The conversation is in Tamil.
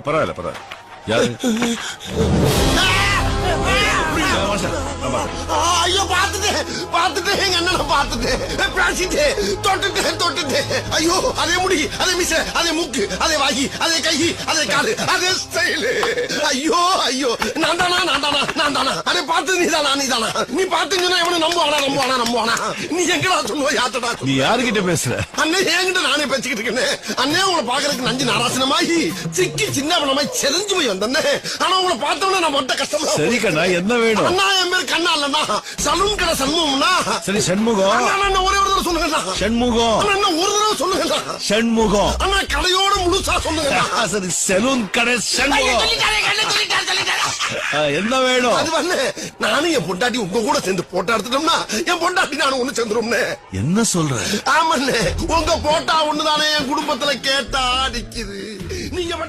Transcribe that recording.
பரவாயில்ல பரவாயில்ல யாரு ஐயோ பாத்துட்டு எங்க அண்ணனை பாத்துட்டு பேசிட்டு தொட்டுட்டு ஐயோ அதே முடி அதே மிச அதே மூக்கு அதே வாகி அதே கை அதே காலு அதே ஸ்டைலு ஐயோ ஐயோ நான் தானா அதே பார்த்து நீதானா நீ பாத்துங்கன்னா எவனை நம்புவானா நீ எங்கடா சொல்லுவ யாத்தடா நீ யாருகிட்ட பேசுற அண்ணே என்கிட்ட நானே பேசிக்கிட்டு இருக்கேன் அண்ணே உங்களை பாக்குறதுக்கு நஞ்சு நாராசனமாகி சிக்கி சின்ன பண்ணமாய் செதஞ்சு போய் வந்தேன் ஆனா உங்களை பார்த்தோம்னா நான் மொட்டை கஷ்டமா சரி கண்ணா என்ன வேணும் அண்ணா என் பேர் கண்ணா இல்லண்ணா சலூன் கடை சண்முகம்னா சரி சண்முகம் அண்ணா ஒரே ஒரு தடவை சொல்லுங்கண்ணா சண்முகம் அண்ணா ஒரு தடவை சொல்லுங்கண்ணா சண்முகம் அண்ணா கடையோட முழுசா சொல்லுங்க சரி சலூன் கடை சண்முகம் என்ன வேணும் அது வந்து நானும் என் பொண்டாட்டி உங்க கூட சேர்ந்து போட்டோ எடுத்துட்டோம்னா என் பொண்டாட்டி நானும் ஒண்ணு சேர்ந்துரும்னு என்ன சொல்ற ஆமாண்ணே உங்க போட்டா ஒண்ணுதானே என் குடும்பத்துல கேட்டா அடிக்குது நீங்க மட்டும்